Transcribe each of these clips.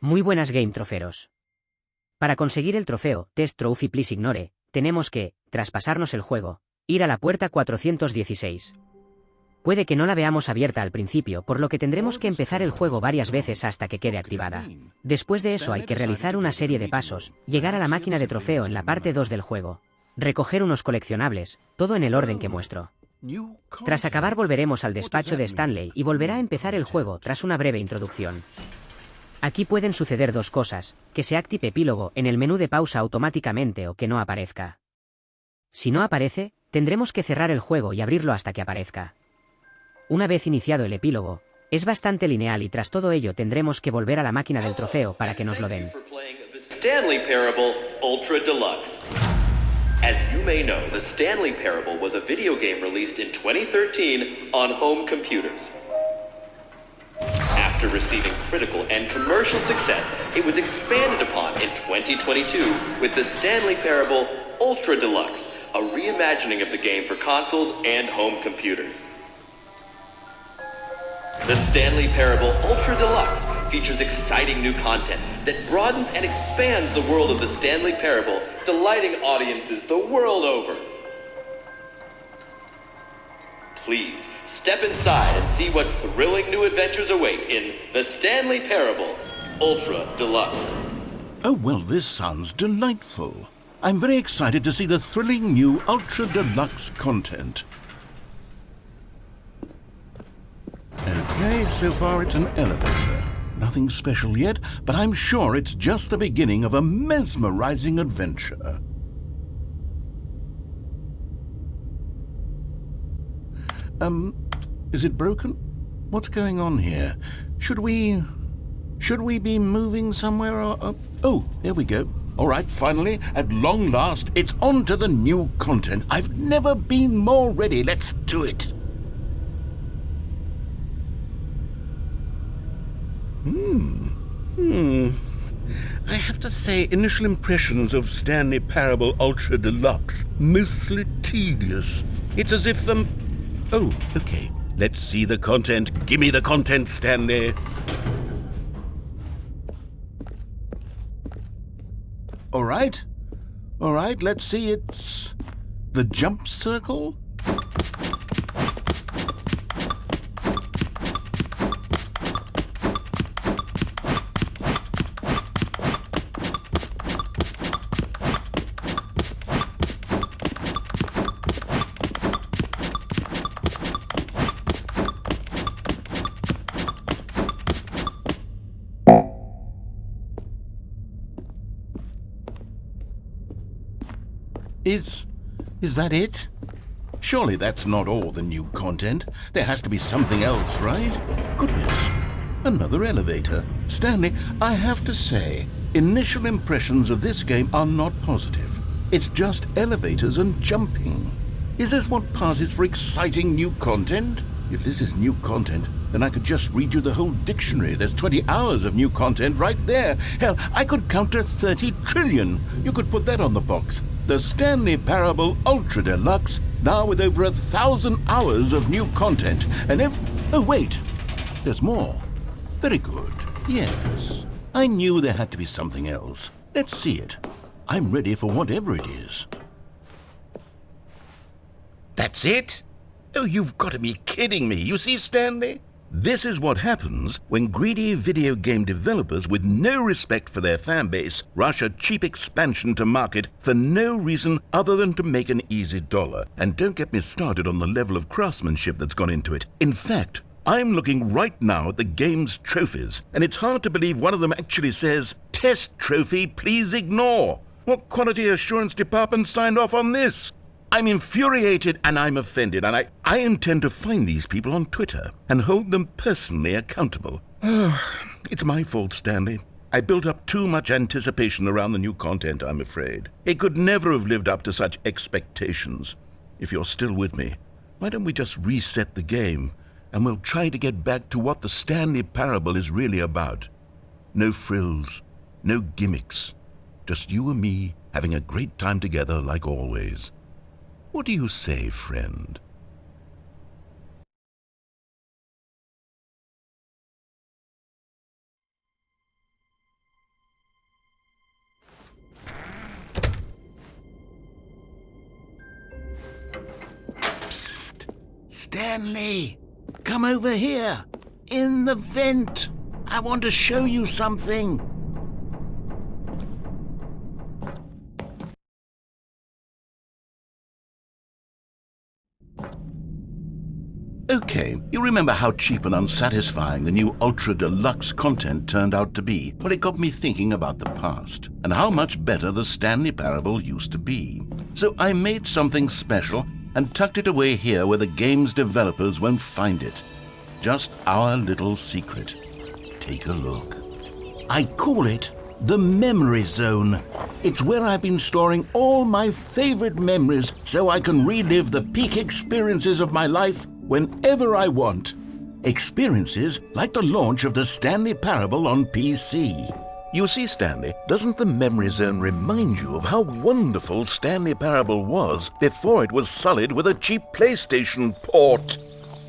Muy buenas game troferos. Para conseguir el trofeo, Test Trophy Please Ignore, tenemos que, tras pasarnos el juego, ir a la puerta 416. Puede que no la veamos abierta al principio, por lo que tendremos que empezar el juego varias veces hasta que quede activada. Después de eso hay que realizar una serie de pasos, llegar a la máquina de trofeo en la parte 2 del juego, recoger unos coleccionables, todo en el orden que muestro. Tras acabar volveremos al despacho de Stanley y volverá a empezar el juego tras una breve introducción. Aquí pueden suceder dos cosas, que se active epílogo en el menú de pausa automáticamente o que no aparezca. Si no aparece, tendremos que cerrar el juego y abrirlo hasta que aparezca. Una vez iniciado el epílogo, es bastante lineal y tras todo ello tendremos que volver a la máquina del trofeo para que nos lo den. Stanley Parable Ultra Deluxe. As you may know, the Stanley Parable was a video game released in 2013 on home computers. After receiving critical and commercial success, it was expanded upon in 2022 with the Stanley Parable Ultra Deluxe, a reimagining of the game for consoles and home computers. The Stanley Parable Ultra Deluxe features exciting new content that broadens and expands the world of the Stanley Parable, delighting audiences the world over. Please, step inside and see what thrilling new adventures await in the Stanley Parable Ultra Deluxe. Oh, well, this sounds delightful. I'm very excited to see the thrilling new Ultra Deluxe content. Okay, so far it's an elevator. Nothing special yet, but I'm sure it's just the beginning of a mesmerizing adventure. Is it broken? What's going on here? Should we be moving somewhere or... Oh, here we go. All right, finally, at long last, it's on to the new content. I've never been more ready. Let's do it. I have to say, initial impressions of Stanley Parable Ultra Deluxe, mostly tedious. It's as if Oh, okay. Let's see the content. Give me the content, Stanley. All right, let's see. It's the jump circle. Is that it? Surely that's not all the new content. There has to be something else, right? Goodness, another elevator. Stanley, I have to say, initial impressions of this game are not positive. It's just elevators and jumping. Is this what passes for exciting new content? If this is new content, then I could just read you the whole dictionary. There's 20 hours of new content right there. Hell, I could count to 30 trillion. You could put that on the box. The Stanley Parable Ultra Deluxe, now with over 1,000 hours of new content. And oh, wait, there's more. Very good. Yes, I knew there had to be something else. Let's see it. I'm ready for whatever it is. That's it? Oh, you've got to be kidding me. You see, Stanley? This is what happens when greedy video game developers with no respect for their fan base rush a cheap expansion to market for no reason other than to make an easy dollar. And don't get me started on the level of craftsmanship that's gone into it. In fact, I'm looking right now at the game's trophies, and it's hard to believe one of them actually says, "Test trophy, please ignore." What quality assurance department signed off on this? I'm infuriated and I'm offended, and I intend to find these people on Twitter and hold them personally accountable. It's my fault, Stanley. I built up too much anticipation around the new content, I'm afraid. It could never have lived up to such expectations. If you're still with me, why don't we just reset the game and we'll try to get back to what the Stanley Parable is really about. No frills, no gimmicks. Just you and me having a great time together like always. What do you say, friend? Stanley, come over here. In the vent. I want to show you something. Okay, you remember how cheap and unsatisfying the new Ultra Deluxe content turned out to be? Well, it got me thinking about the past and how much better the Stanley Parable used to be. So I made something special and tucked it away here where the game's developers won't find it. Just our little secret. Take a look. I call it the Memory Zone. It's where I've been storing all my favorite memories so I can relive the peak experiences of my life whenever I want. Experiences like the launch of the Stanley Parable on PC. You see, Stanley, doesn't the Memory Zone remind you of how wonderful Stanley Parable was before it was sullied with a cheap PlayStation port?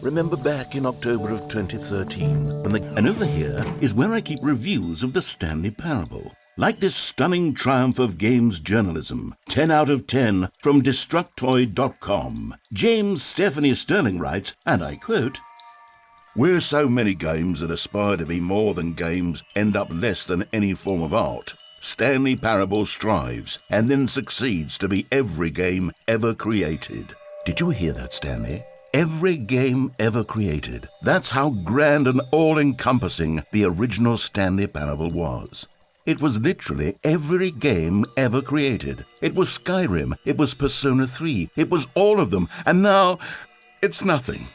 Remember back in October of 2013, and over here is where I keep reviews of the Stanley Parable. Like this stunning triumph of games journalism, 10 out of 10 from Destructoid.com. James Stephanie Sterling writes, and I quote, "Where so many games that aspire to be more than games end up less than any form of art, Stanley Parable strives and then succeeds to be every game ever created." Did you hear that, Stanley? Every game ever created. That's how grand and all-encompassing the original Stanley Parable was. It was literally every game ever created. It was Skyrim, it was Persona 3, it was all of them, and now it's nothing.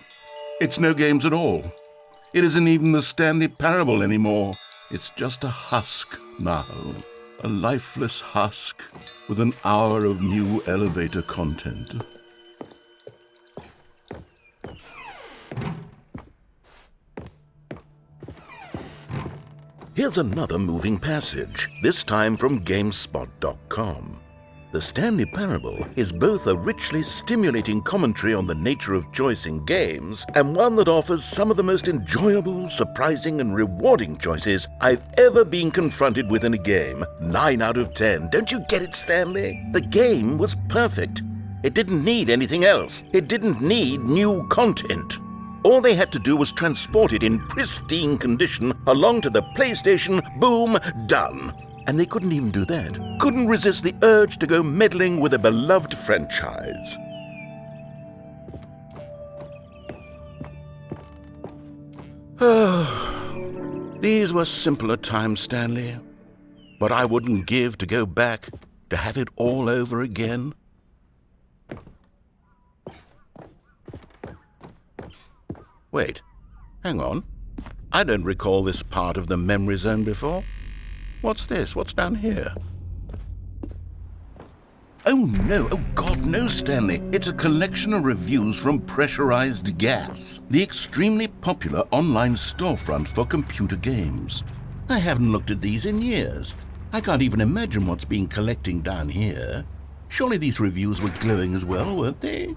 It's no games at all. It isn't even the Stanley Parable anymore. It's just a husk now. A lifeless husk with an hour of new elevator content. Here's another moving passage, this time from GameSpot.com. The Stanley Parable is both a richly stimulating commentary on the nature of choice in games and one that offers some of the most enjoyable, surprising, and rewarding choices I've ever been confronted with in a game. 9 out of 10. Don't you get it, Stanley? The game was perfect. It didn't need anything else. It didn't need new content. All they had to do was transport it in pristine condition along to the PlayStation, boom, done. And they couldn't even do that. Couldn't resist the urge to go meddling with a beloved franchise. These were simpler times, Stanley. But I wouldn't give to go back to have it all over again. Wait, hang on. I don't recall this part of the Memory Zone before. What's this? What's down here? Oh no, oh God, no, Stanley. It's a collection of reviews from Pressurized Gas, the extremely popular online storefront for computer games. I haven't looked at these in years. I can't even imagine what's been collecting down here. Surely these reviews were glowing as well, weren't they?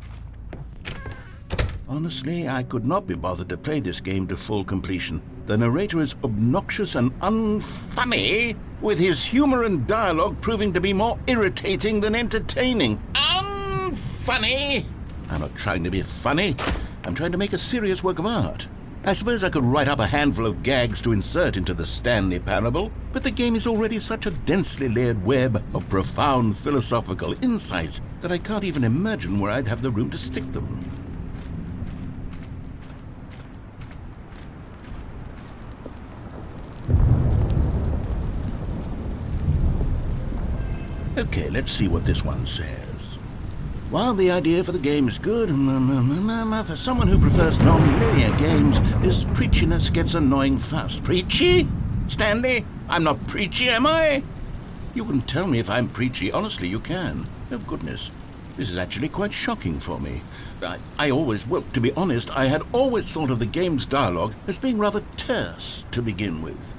Honestly, I could not be bothered to play this game to full completion. The narrator is obnoxious and unfunny, with his humor and dialogue proving to be more irritating than entertaining. Unfunny! I'm not trying to be funny. I'm trying to make a serious work of art. I suppose I could write up a handful of gags to insert into the Stanley Parable, but the game is already such a densely layered web of profound philosophical insights that I can't even imagine where I'd have the room to stick them. Okay, let's see what this one says. While the idea for the game is good, for someone who prefers non-linear games, this preachiness gets annoying fast. Preachy? Stanley? I'm not preachy, am I? You can tell me if I'm preachy. Honestly, you can. Oh, goodness. This is actually quite shocking for me. To be honest, I had always thought of the game's dialogue as being rather terse to begin with.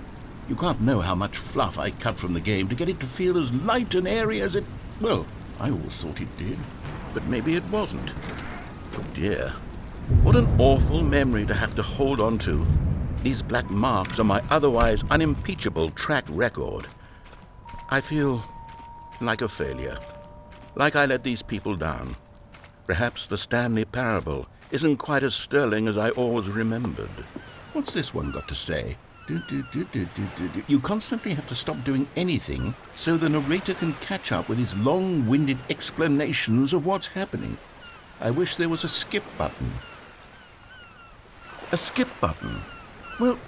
You can't know how much fluff I cut from the game to get it to feel as light and airy as it... Well, I always thought it did, but maybe it wasn't. Oh dear, what an awful memory to have to hold on to. These black marks on my otherwise unimpeachable track record. I feel like a failure, like I let these people down. Perhaps the Stanley Parable isn't quite as sterling as I always remembered. What's this one got to say? You constantly have to stop doing anything so the narrator can catch up with his long-winded explanations of what's happening. I wish there was a skip button. A skip button? Well,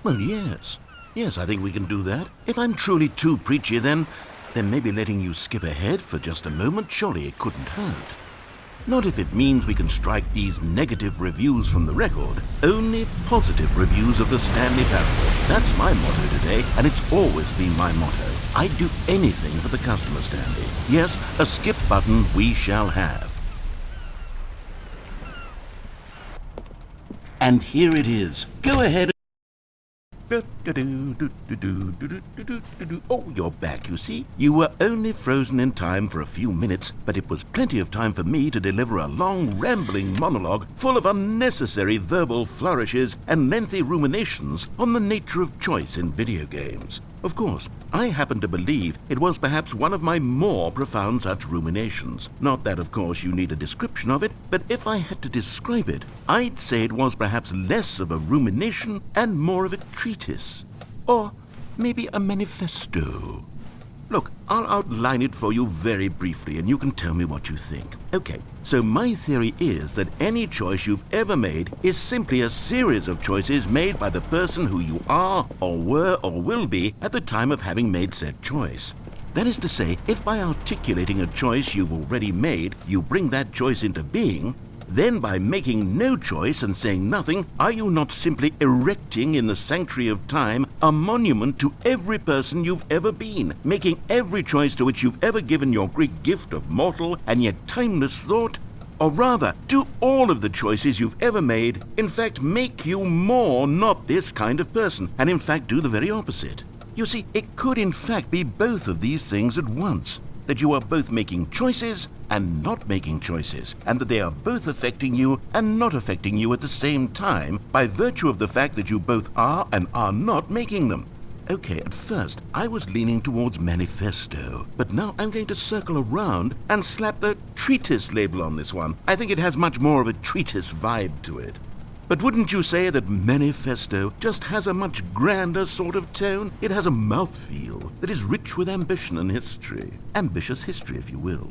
yes. Yes, I think we can do that. If I'm truly too preachy, then maybe letting you skip ahead for just a moment, surely it couldn't hurt. Not if it means we can strike these negative reviews from the record. Only positive reviews of the Stanley Parable. That's my motto today, and it's always been my motto. I'd do anything for the customer, Stanley. Yes, a skip button we shall have. And here it is. Go ahead. Oh, you're back, you see. You were only frozen in time for a few minutes, but it was plenty of time for me to deliver a long, rambling monologue full of unnecessary verbal flourishes and lengthy ruminations on the nature of choice in video games. Of course, I happen to believe it was perhaps one of my more profound such ruminations. Not that, of course, you need a description of it, but if I had to describe it, I'd say it was perhaps less of a rumination and more of a treatise. Or maybe a manifesto. Look, I'll outline it for you very briefly, and you can tell me what you think. Okay, so my theory is that any choice you've ever made is simply a series of choices made by the person who you are, or were, or will be at the time of having made said choice. That is to say, if by articulating a choice you've already made, you bring that choice into being, then by making no choice and saying nothing, are you not simply erecting in the sanctuary of time a monument to every person you've ever been, making every choice to which you've ever given your great gift of mortal and yet timeless thought? Or rather, do all of the choices you've ever made, in fact, make you more not this kind of person, and in fact do the very opposite? You see, it could in fact be both of these things at once. That you are both making choices and not making choices, and that they are both affecting you and not affecting you at the same time by virtue of the fact that you both are and are not making them. Okay, at first I was leaning towards manifesto, but now I'm going to circle around and slap the treatise label on this one. I think it has much more of a treatise vibe to it. But wouldn't you say that manifesto just has a much grander sort of tone? It has a mouthfeel that is rich with ambition and history. Ambitious history, if you will.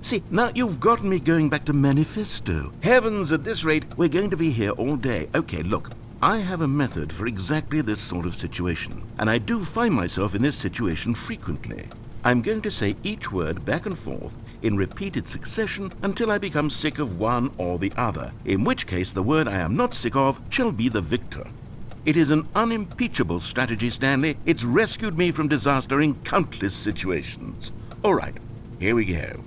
See, now you've gotten me going back to manifesto. Heavens, at this rate, we're going to be here all day. Okay, look, I have a method for exactly this sort of situation, and I do find myself in this situation frequently. I'm going to say each word back and forth in repeated succession until I become sick of one or the other, in which case the word I am not sick of shall be the victor. It is an unimpeachable strategy, Stanley. It's rescued me from disaster in countless situations. All right, here we go.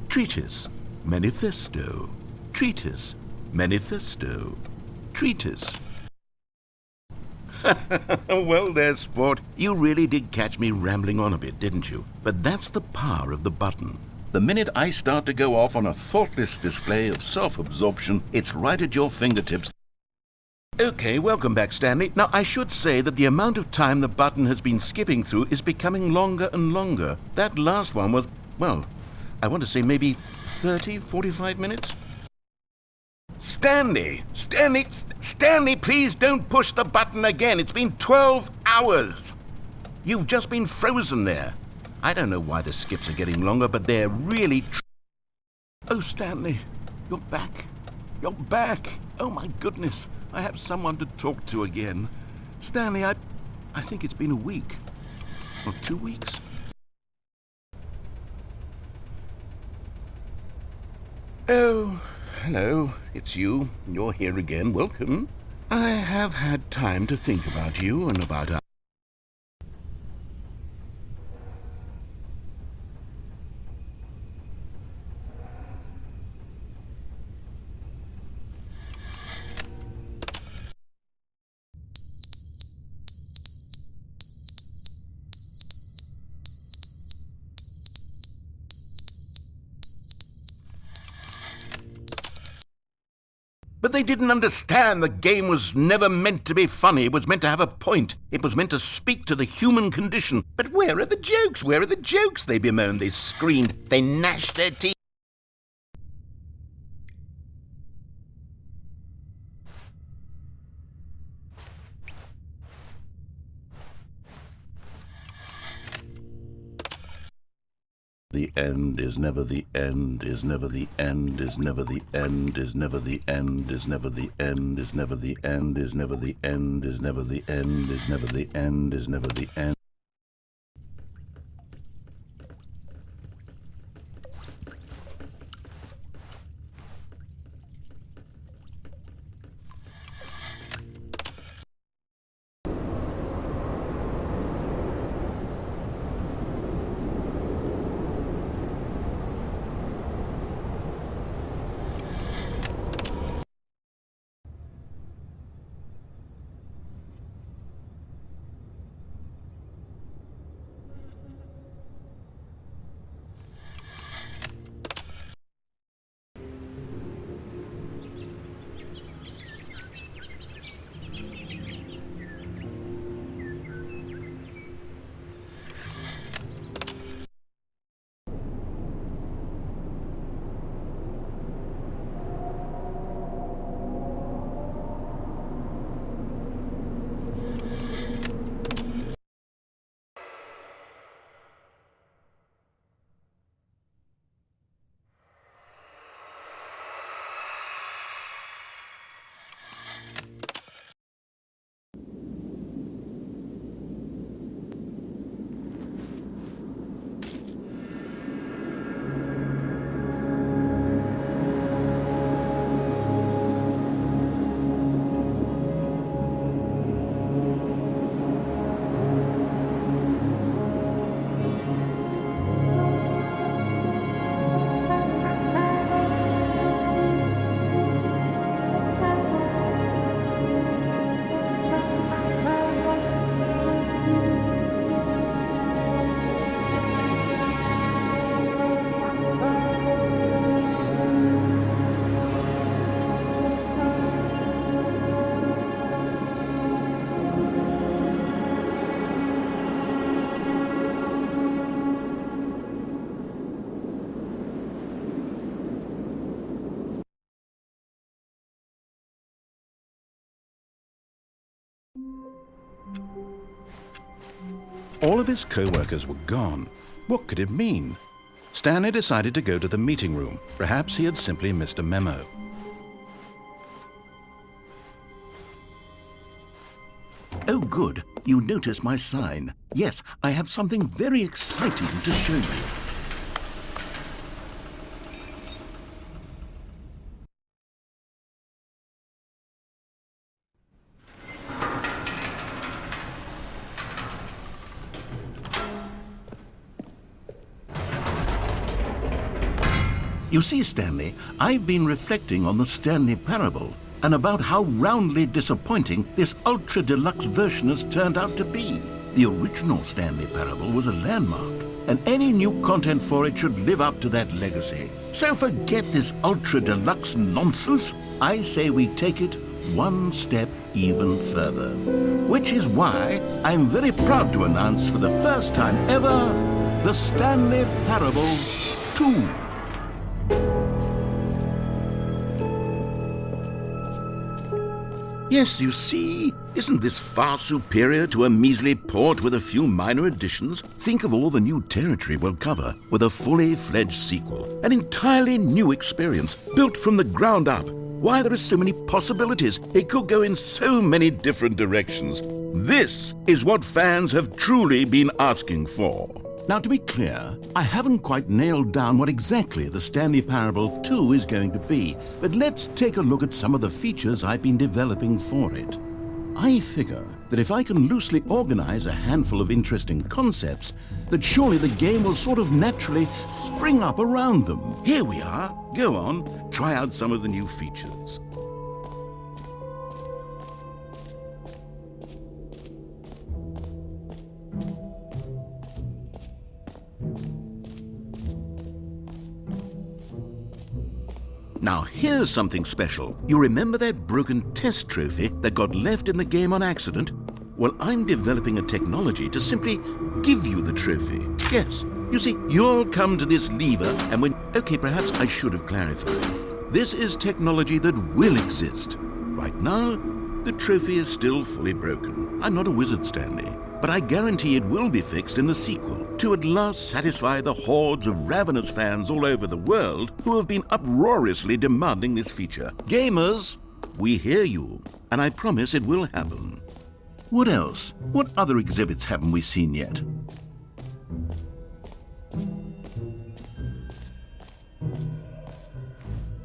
Treatise, manifesto. Treatise, manifesto. Treatise. Well there, sport. You really did catch me rambling on a bit, didn't you? But that's the power of the button. The minute I start to go off on a thoughtless display of self-absorption, it's right at your fingertips. Okay, welcome back, Stanley. Now, I should say that the amount of time the button has been skipping through is becoming longer and longer. That last one was, well, I want to say maybe 30, 45 minutes? Stanley, please don't push the button again. It's been 12 hours. You've just been frozen there. I don't know why the skips are getting longer, but they're really... Oh, Stanley, you're back. You're back. Oh, my goodness. I have someone to talk to again. Stanley, I think it's been a week. Or 2 weeks. Oh, hello. It's you. You're here again. Welcome. I have had time to think about you and about our... But they didn't understand the game was never meant to be funny. It was meant to have a point. It was meant to speak to the human condition. But where are the jokes? Where are the jokes? They bemoaned, they screamed, they gnashed their teeth. The end is never the end, is never the end, is never the end, is never the end, is never the end, is never the end, is never the end, is never the end, is never the end, is never the end. All of his co-workers were gone. What could it mean? Stanley decided to go to the meeting room. Perhaps he had simply missed a memo. Oh, good. You noticed my sign. Yes, I have something very exciting to show you. You see, Stanley, I've been reflecting on the Stanley parable and about how roundly disappointing this ultra-deluxe version has turned out to be. The original Stanley parable was a landmark, and any new content for it should live up to that legacy. So forget this ultra-deluxe nonsense. I say we take it one step even further. Which is why I'm very proud to announce for the first time ever, the Stanley Parable 2. Yes, you see, isn't this far superior to a measly port with a few minor additions? Think of all the new territory we'll cover with a fully fledged sequel. An entirely new experience, built from the ground up. Why, there are so many possibilities. It could go in so many different directions. This is what fans have truly been asking for. Now, to be clear, I haven't quite nailed down what exactly the Stanley Parable 2 is going to be, but let's take a look at some of the features I've been developing for it. I figure that if I can loosely organize a handful of interesting concepts, that surely the game will sort of naturally spring up around them. Here we are. Go on, try out some of the new features. Now here's something special. You remember that broken test trophy that got left in the game on accident? Well, I'm developing a technology to simply give you the trophy. Yes, you see, you'll come to this lever and when... Okay, perhaps I should have clarified. This is technology that will exist. Right now, the trophy is still fully broken. I'm not a wizard, Stanley. but I guarantee it will be fixed in the sequel to at last satisfy the hordes of ravenous fans all over the world who have been uproariously demanding this feature. Gamers, we hear you, and I promise it will happen. What else? What other exhibits haven't we seen yet?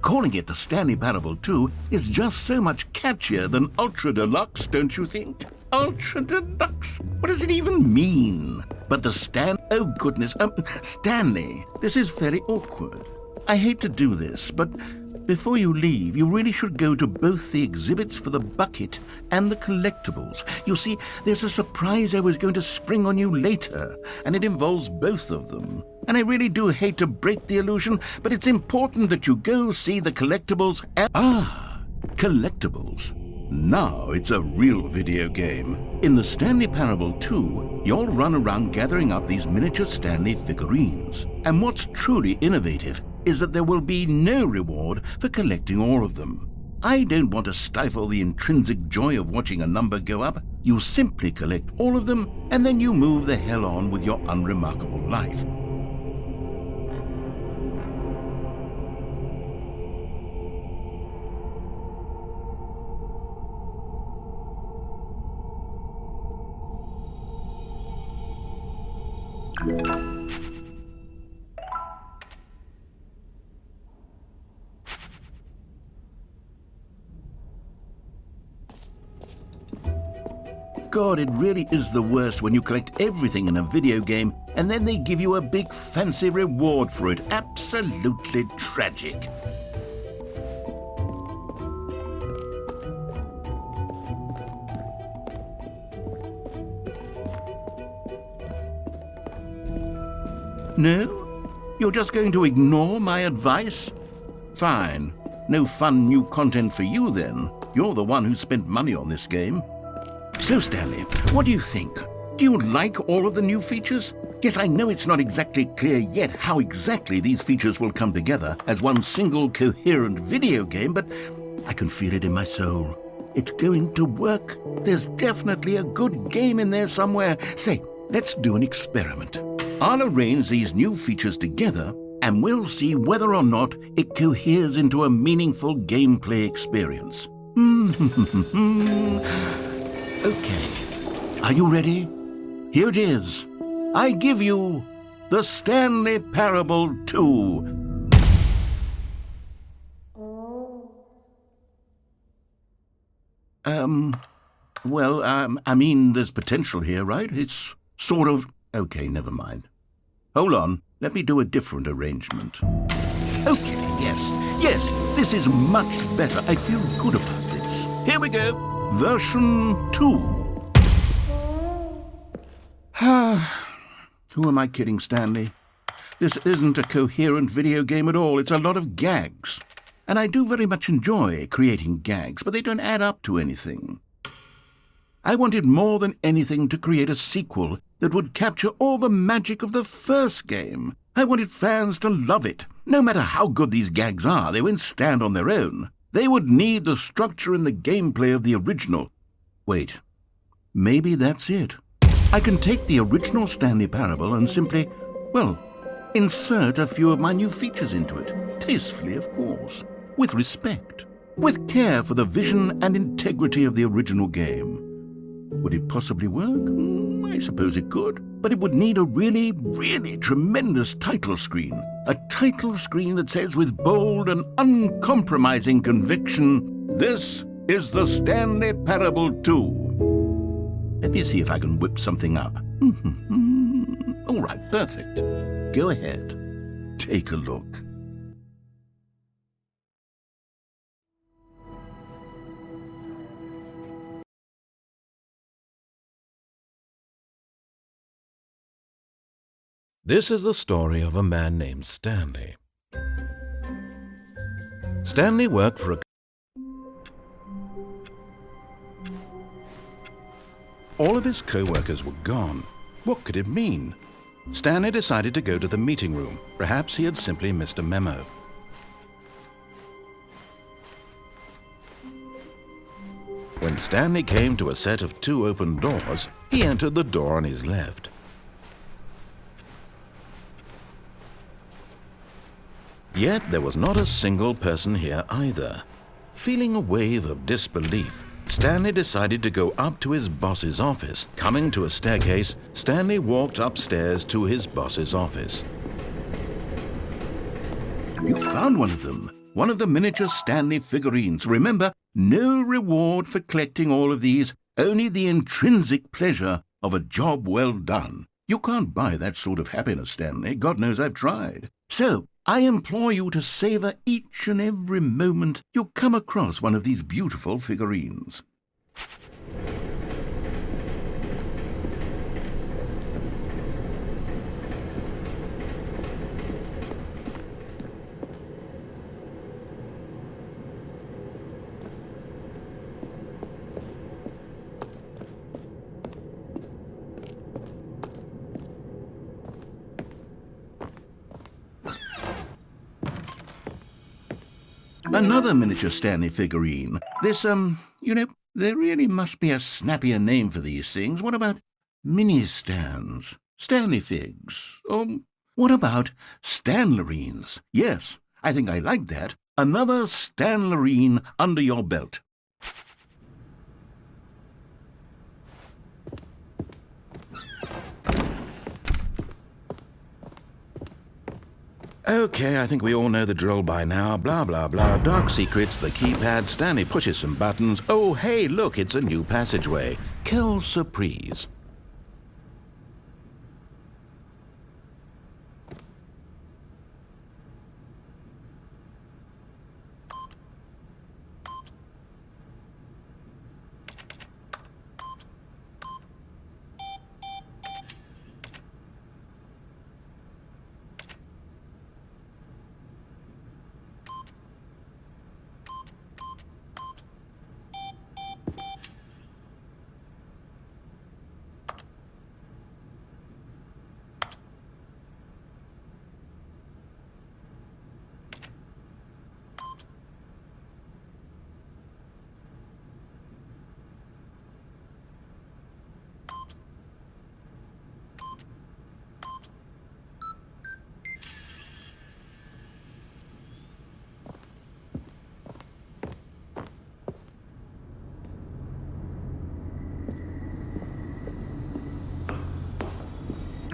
Calling it the Stanley Parable 2 is just so much catchier than Ultra Deluxe, don't you think? Ultra Deluxe? What does it even mean? But the oh goodness, Stanley, this is very awkward. I hate to do this, but before you leave, you really should go to both the exhibits for the bucket and the collectibles. You see, there's a surprise I was going to spring on you later, and it involves both of them. And I really do hate to break the illusion, but it's important that you go see the collectibles and... collectibles. Now it's a real video game. In the Stanley Parable 2, you'll run around gathering up these miniature Stanley figurines. And what's truly innovative is that there will be no reward for collecting all of them. I don't want to stifle the intrinsic joy of watching a number go up. You simply collect all of them, and then you move the hell on with your unremarkable life. God, it really is the worst when you collect everything in a video game and then they give you a big fancy reward for it. Absolutely tragic. No? You're just going to ignore my advice? Fine. No fun new content for you then. You're the one who spent money on this game. So, Stanley, what do you think? Do you like all of the new features? Yes, I know it's not exactly clear yet how exactly these features will come together as one single coherent video game, but I can feel it in my soul. It's going to work. There's definitely a good game in there somewhere. Say, let's do an experiment. I'll arrange these new features together, and we'll see whether or not it coheres into a meaningful gameplay experience. Okay, are you ready? Here it is. I give you the Stanley Parable 2. I mean, there's potential here, right? It's sort of... Okay, never mind. Hold on, let me do a different arrangement. Okay, yes, this is much better. I feel good about this. Here we go. Version 2. Who am I kidding, Stanley? This isn't a coherent video game at all. It's a lot of gags. And I do very much enjoy creating gags, but they don't add up to anything. I wanted more than anything to create a sequel that would capture all the magic of the first game. I wanted fans to love it. No matter how good these gags are, they won't stand on their own. They would need the structure and the gameplay of the original. Wait, maybe that's it. I can take the original Stanley Parable and simply, well, insert a few of my new features into it. Tastefully, of course. With respect. With care for the vision and integrity of the original game. Would it possibly work? I suppose it could. But it would need a really, really tremendous title screen. A title screen that says with bold and uncompromising conviction, "This is the Stanley Parable 2. Let me see if I can whip something up. All right, perfect. Go ahead. Take a look. This is the story of a man named Stanley. Stanley worked for a... All of his co-workers were gone. What could it mean? Stanley decided to go to the meeting room. Perhaps he had simply missed a memo. When Stanley came to a set of 2 open doors, he entered the door on his left. Yet there was not a single person here either. Feeling a wave of disbelief, Stanley decided to go up to his boss's office. Coming to a staircase, Stanley walked upstairs to his boss's office. You found one of them. One of the miniature Stanley figurines. Remember, no reward for collecting all of these, only the intrinsic pleasure of a job well done. You can't buy that sort of happiness, Stanley. God knows I've tried. So, I implore you to savor each and every moment you come across one of these beautiful figurines. Another miniature Stanley figurine. This, there really must be a snappier name for these things. What about mini-stands? Stanley figs? What about Stanlerines? Yes, I think I like that. Another Stanlerine under your belt. Okay, I think we all know the drill by now. Blah, blah, blah. Dark secrets, the keypad. Stanley pushes some buttons. Oh, hey, look, it's a new passageway. Quelle surprise.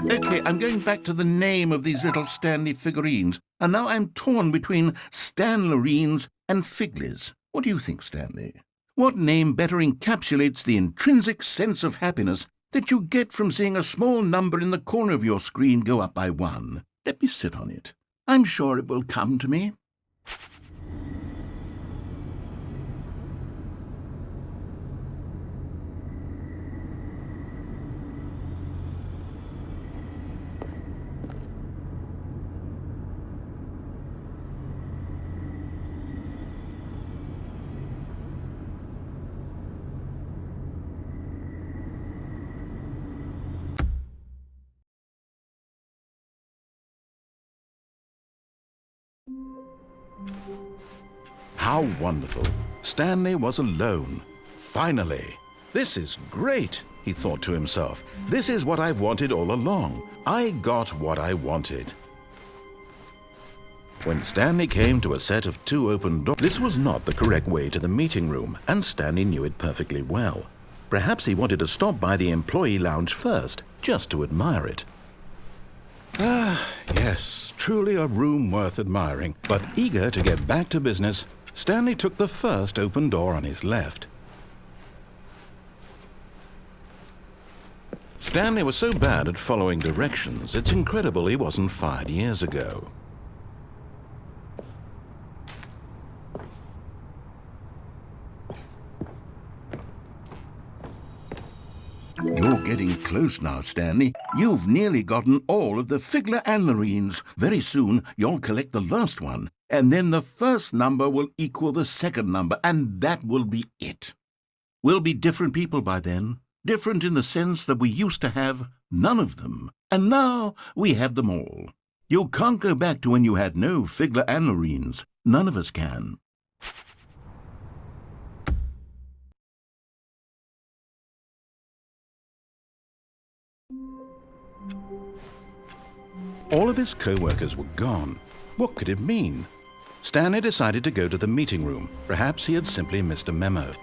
Okay, I'm going back to the name of these little Stanley figurines, and now I'm torn between Stanlerines and Figlies. What do you think, Stanley? What name better encapsulates the intrinsic sense of happiness that you get from seeing a small number in the corner of your screen go up by 1? Let me sit on it. I'm sure it will come to me. How wonderful. Stanley was alone. Finally. This is great, he thought to himself. This is what I've wanted all along. I got what I wanted. When Stanley came to a set of 2 open doors, this was not the correct way to the meeting room, and Stanley knew it perfectly well. Perhaps he wanted to stop by the employee lounge first, just to admire it. Ah, yes, truly a room worth admiring. But eager to get back to business, Stanley took the first open door on his left. Stanley was so bad at following directions, it's incredible he wasn't fired years ago. You're getting close now, Stanley. You've nearly gotten all of the Figler Anlerines. Very soon, you'll collect the last one, and then the first number will equal the second number, and that will be it. We'll be different people by then. Different in the sense that we used to have none of them, and now we have them all. You can't go back to when you had no Figler Anlerines. None of us can. All of his co-workers were gone. What could it mean? Stanley decided to go to the meeting room. Perhaps he had simply missed a memo.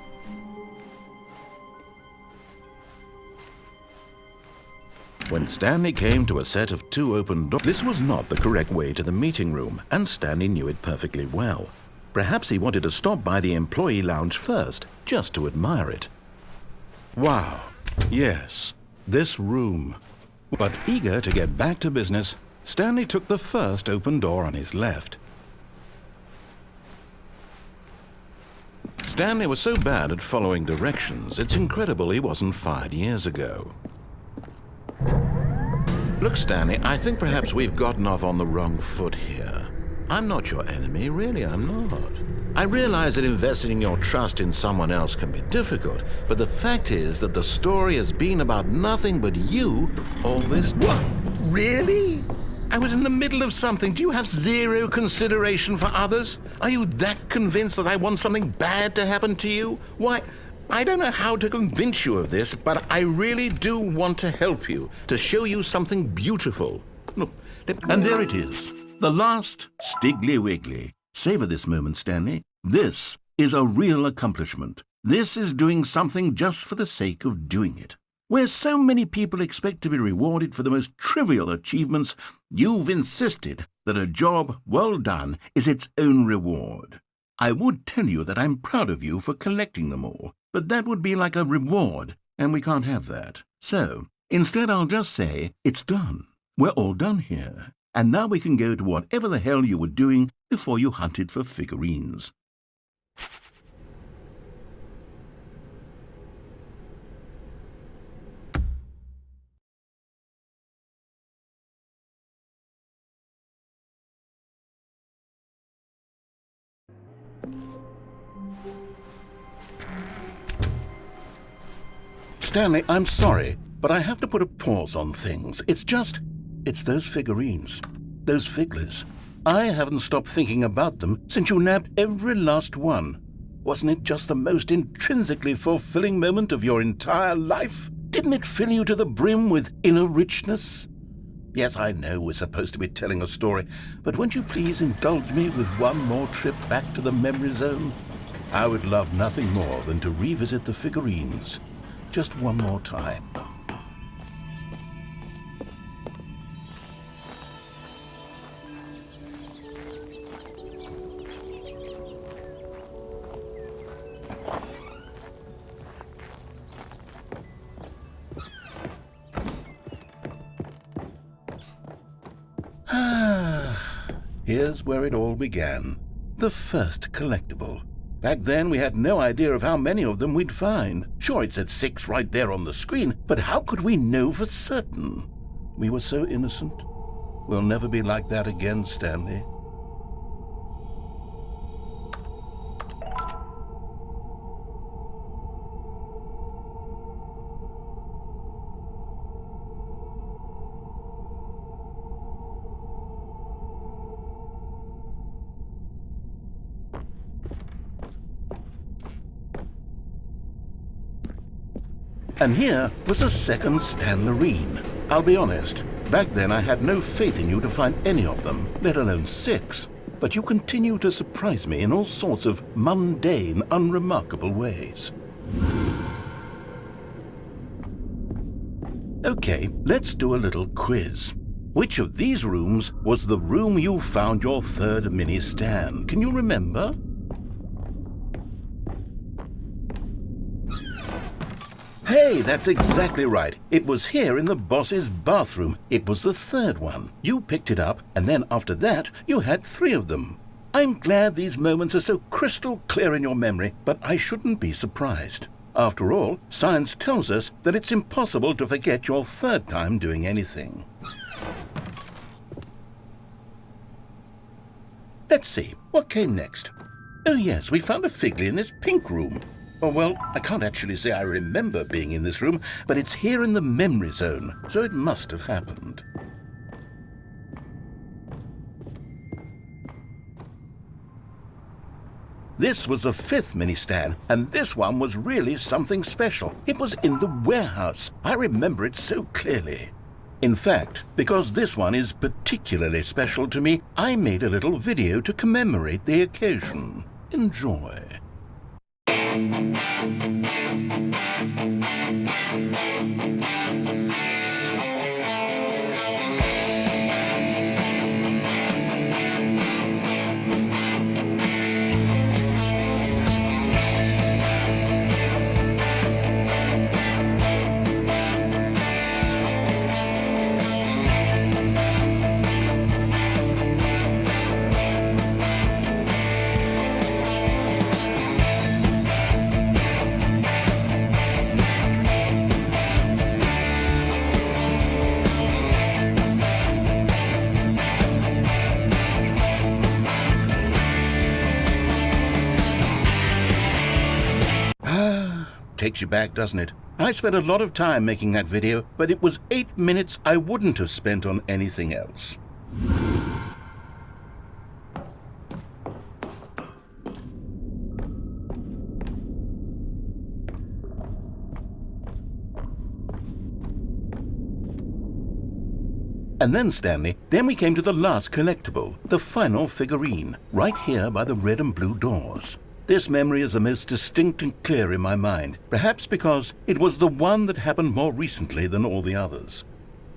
When Stanley came to a set of 2 open doors, this was not the correct way to the meeting room, and Stanley knew it perfectly well. Perhaps he wanted to stop by the employee lounge first, just to admire it. Wow, yes, this room. But eager to get back to business, Stanley took the first open door on his left. Stanley was so bad at following directions, it's incredible he wasn't fired years ago. Look, Stanley, I think perhaps we've gotten off on the wrong foot here. I'm not your enemy, really, I'm not. I realize that investing your trust in someone else can be difficult, but the fact is that the story has been about nothing but you all this time. What? Really? I was in the middle of something. Do you have zero consideration for others? Are you that convinced that I want something bad to happen to you? Why, I don't know how to convince you of this, but I really do want to help you, to show you something beautiful. Look, and there it is. The last Stiggly Wiggly. Savor this moment, Stanley. This is a real accomplishment. This is doing something just for the sake of doing it. Where so many people expect to be rewarded for the most trivial achievements, you've insisted that a job well done is its own reward. I would tell you that I'm proud of you for collecting them all, but that would be like a reward, and we can't have that. So, instead I'll just say, it's done. We're all done here. And now we can go to whatever the hell you were doing before you hunted for figurines. Stanley, I'm sorry, but I have to put a pause on things. It's those figurines, those figglers. I haven't stopped thinking about them since you nabbed every last one. Wasn't it just the most intrinsically fulfilling moment of your entire life? Didn't it fill you to the brim with inner richness? Yes, I know we're supposed to be telling a story, but won't you please indulge me with one more trip back to the memory zone? I would love nothing more than to revisit the figurines. Just one more time. Here's where it all began. The first collectible. Back then, we had no idea of how many of them we'd find. Sure, it said 6 right there on the screen, but how could we know for certain? We were so innocent. We'll never be like that again, Stanley. And here was a second Stanlerine. I'll be honest, back then I had no faith in you to find any of them, let alone 6. But you continue to surprise me in all sorts of mundane, unremarkable ways. Okay, let's do a little quiz. Which of these rooms was the room you found your third mini Stan? Can you remember? Hey, that's exactly right. It was here in the boss's bathroom. It was the third one. You picked it up, and then after that, you had 3 of them. I'm glad these moments are so crystal clear in your memory, but I shouldn't be surprised. After all, science tells us that it's impossible to forget your third time doing anything. Let's see, what came next? Oh yes, we found a Figgly in this pink room. Oh, well, I can't actually say I remember being in this room, but it's here in the memory zone, so it must have happened. This was the 5th mini Stan, and this one was really something special. It was in the warehouse. I remember it so clearly. In fact, because this one is particularly special to me, I made a little video to commemorate the occasion. Enjoy. Takes you back, doesn't it? I spent a lot of time making that video, but it was 8 minutes I wouldn't have spent on anything else. And then, Stanley, we came to the last collectible, the final figurine, right here by the red and blue doors. This memory is the most distinct and clear in my mind, perhaps because it was the one that happened more recently than all the others.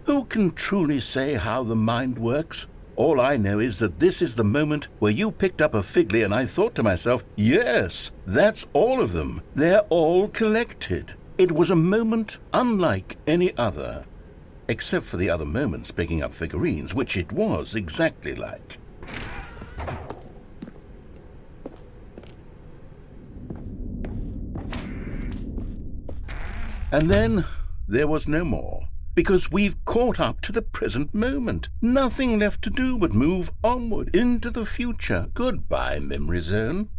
Who can truly say how the mind works? All I know is that this is the moment where you picked up a Figly and I thought to myself, yes, that's all of them. They're all collected. It was a moment unlike any other, except for the other moments picking up figurines, which it was exactly like. And then there was no more, because we've caught up to the present moment. Nothing left to do but move onward into the future. Goodbye, memory zone.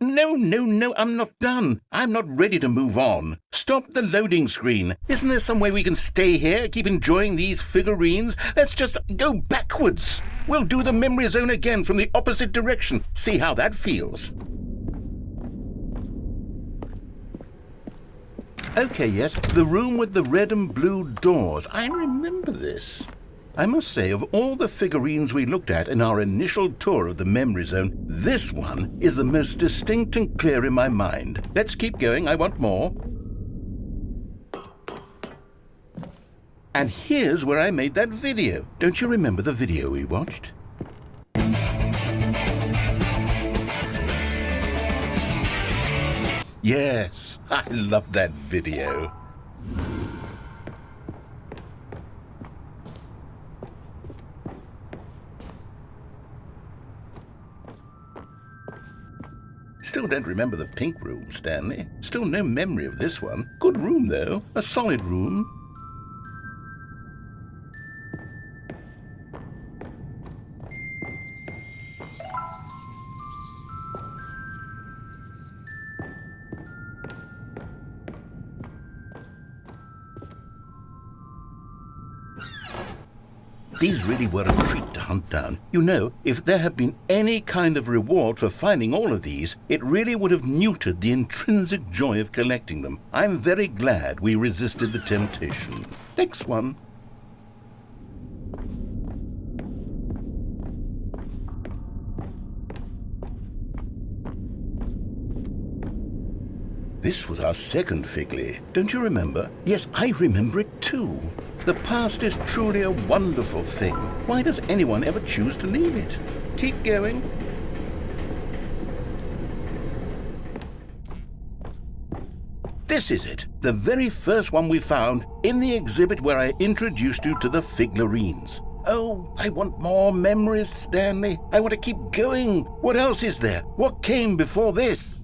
No, I'm not done. I'm not ready to move on. Stop the loading screen. Isn't there some way we can stay here, keep enjoying these figurines? Let's just go backwards. We'll do the memory zone again from the opposite direction. See how that feels. Okay, yes, the room with the red and blue doors. I remember this. I must say, of all the figurines we looked at in our initial tour of the memory zone, this one is the most distinct and clear in my mind. Let's keep going, I want more. And here's where I made that video. Don't you remember the video we watched? Yes, I love that video. Still don't remember the pink room, Stanley. Still no memory of this one. Good room, though. A solid room. These really were a treat to hunt down. You know, if there had been any kind of reward for finding all of these, it really would have neutered the intrinsic joy of collecting them. I'm very glad we resisted the temptation. Next one. This was our second Figly. Don't you remember? Yes, I remember it too. The past is truly a wonderful thing. Why does anyone ever choose to leave it? Keep going. This is it, the very first one we found in the exhibit where I introduced you to the figurines. Oh, I want more memories, Stanley. I want to keep going. What else is there? What came before this?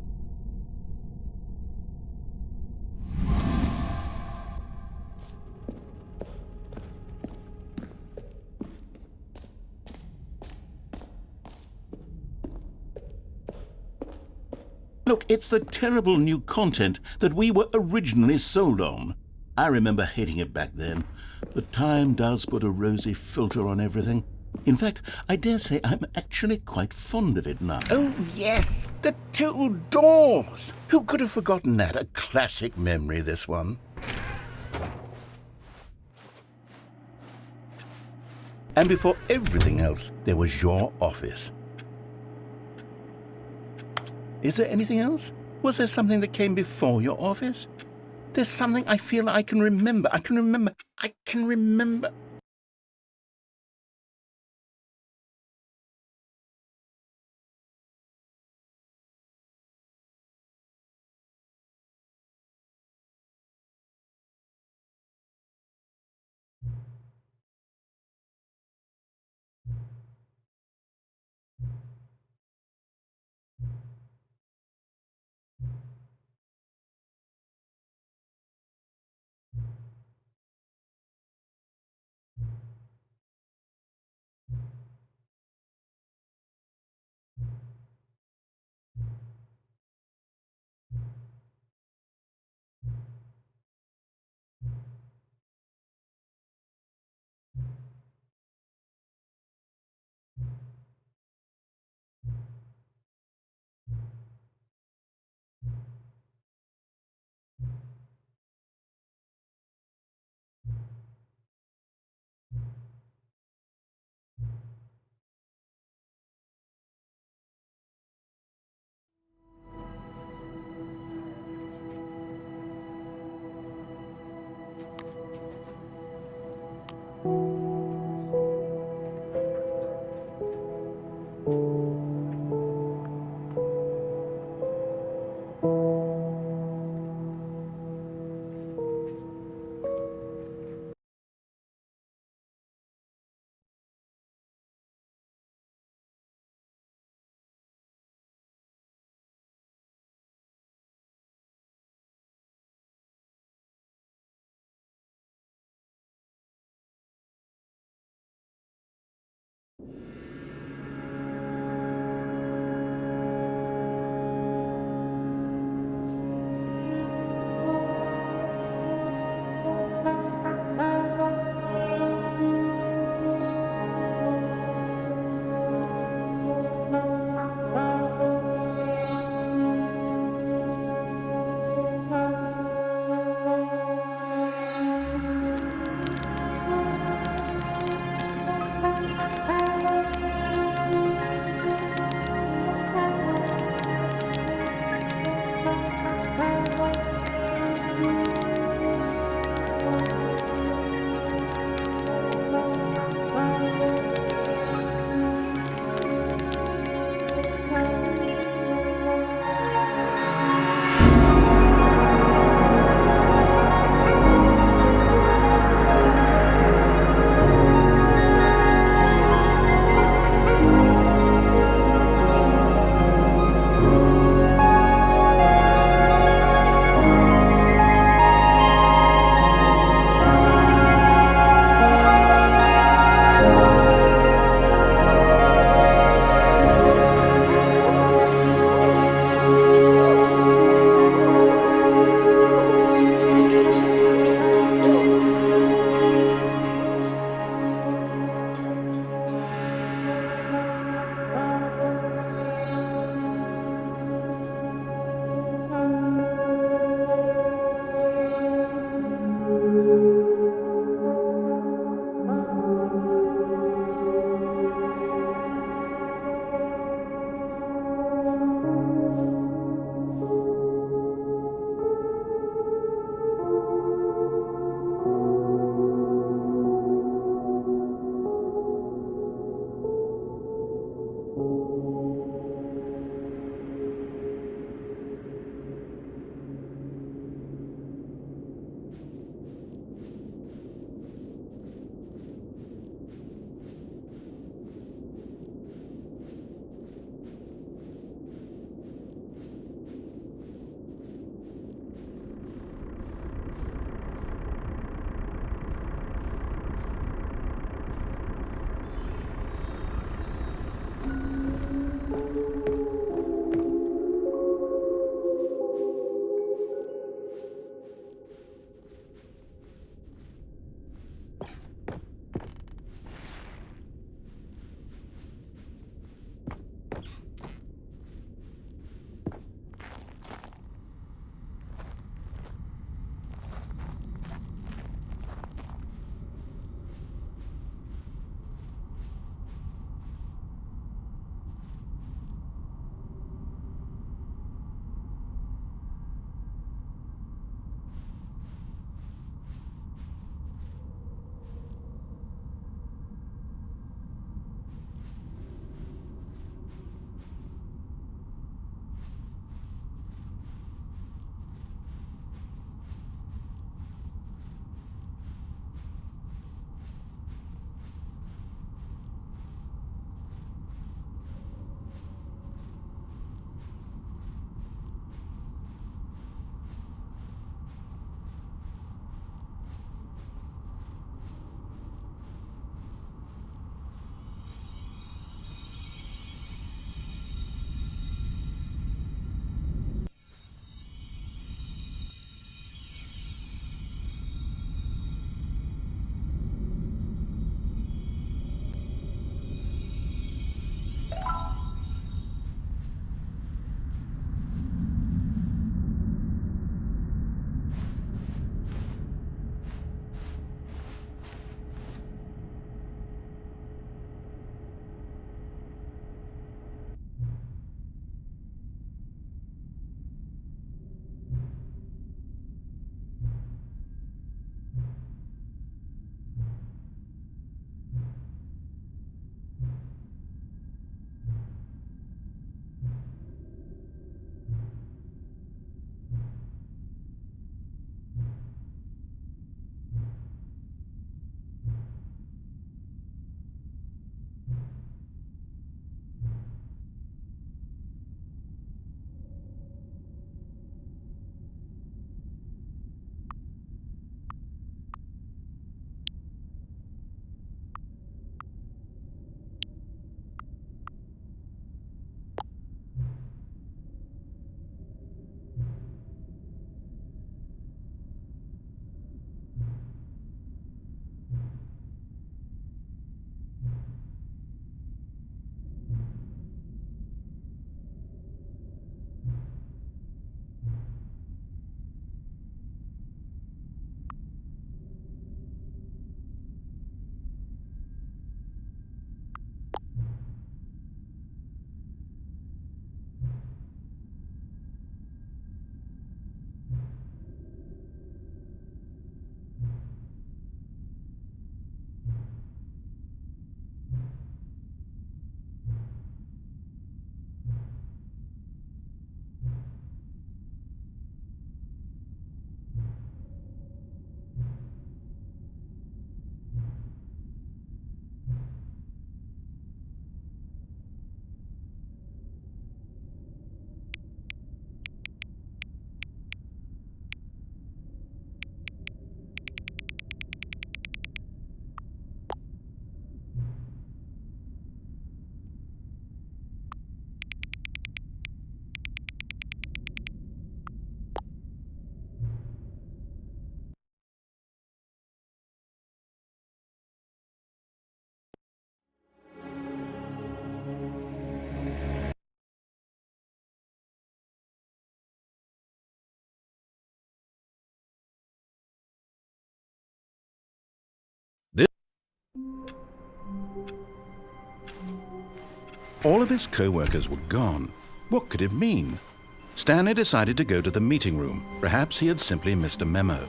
Look, it's the terrible new content that we were originally sold on. I remember hating it back then, but time does put a rosy filter on everything. In fact, I dare say I'm actually quite fond of it now. Oh, yes, the two doors! Who could have forgotten that? A classic memory, this one. And before everything else, there was your office. Is there anything else? Was there something that came before your office? There's something I feel I can remember. I can remember. All of his co-workers were gone. What could it mean? Stanley decided to go to the meeting room. Perhaps he had simply missed a memo.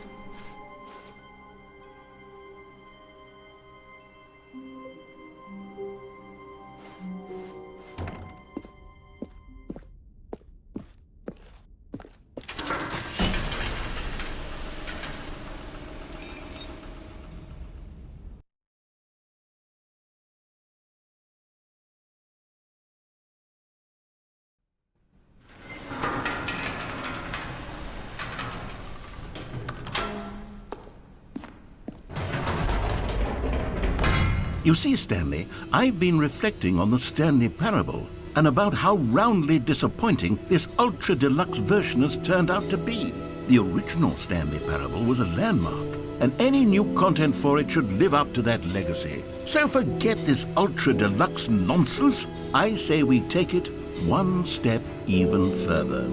You see, Stanley, I've been reflecting on the Stanley parable and about how roundly disappointing this ultra deluxe version has turned out to be. The original Stanley parable was a landmark, and any new content for it should live up to that legacy. So forget this ultra deluxe nonsense. I say we take it one step even further.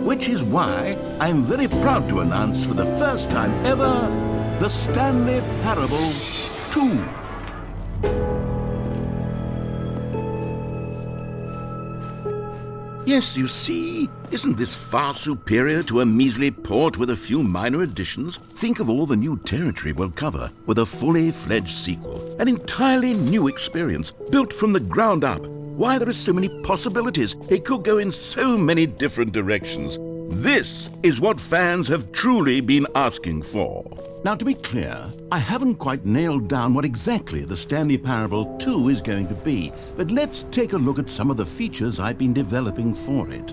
Which is why I'm very proud to announce for the first time ever, the Stanley Parable 2. Yes, you see, isn't this far superior to a measly port with a few minor additions? Think of all the new territory we'll cover with a fully fledged sequel. An entirely new experience, built from the ground up. Why, there are so many possibilities. It could go in so many different directions. This is what fans have truly been asking for. Now, to be clear, I haven't quite nailed down what exactly the Stanley Parable 2 is going to be, but let's take a look at some of the features I've been developing for it.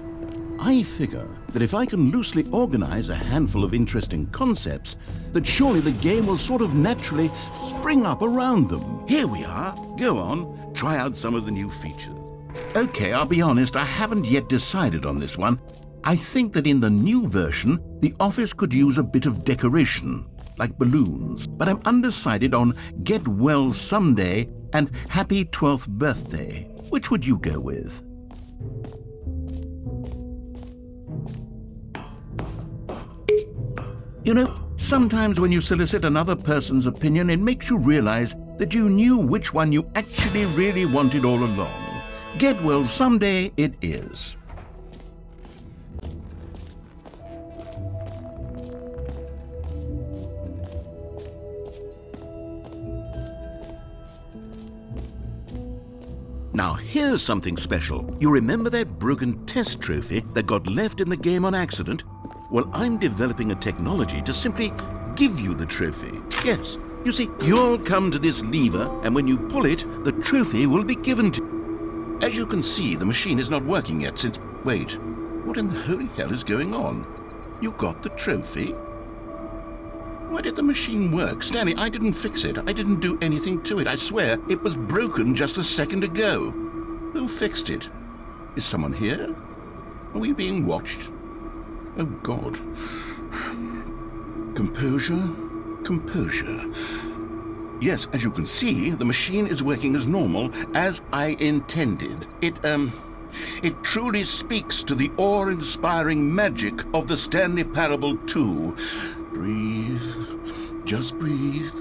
I figure that if I can loosely organize a handful of interesting concepts, that surely the game will sort of naturally spring up around them. Here we are. Go on, try out some of the new features. Okay, I'll be honest, I haven't yet decided on this one. I think that in the new version, the office could use a bit of decoration, like balloons, but I'm undecided on Get Well Someday and Happy 12th Birthday. Which would you go with? You know, sometimes when you solicit another person's opinion, it makes you realize that you knew which one you actually really wanted all along. Get Well Someday it is. Now, here's something special. You remember that broken test trophy that got left in the game on accident? Well, I'm developing a technology to simply give you the trophy. Yes, you see, you'll come to this lever, and when you pull it, the trophy will be given to you. As you can see, the machine is not working yet since... Wait, what in the holy hell is going on? You got the trophy? Why did the machine work? Stanley, I didn't fix it. I didn't do anything to it. I swear, it was broken just a second ago. Who fixed it? Is someone here? Are we being watched? Oh, God. Composure, composure. Yes, as you can see, the machine is working as normal, as I intended. It truly speaks to the awe-inspiring magic of the Stanley Parable 2. Breathe. Just breathe.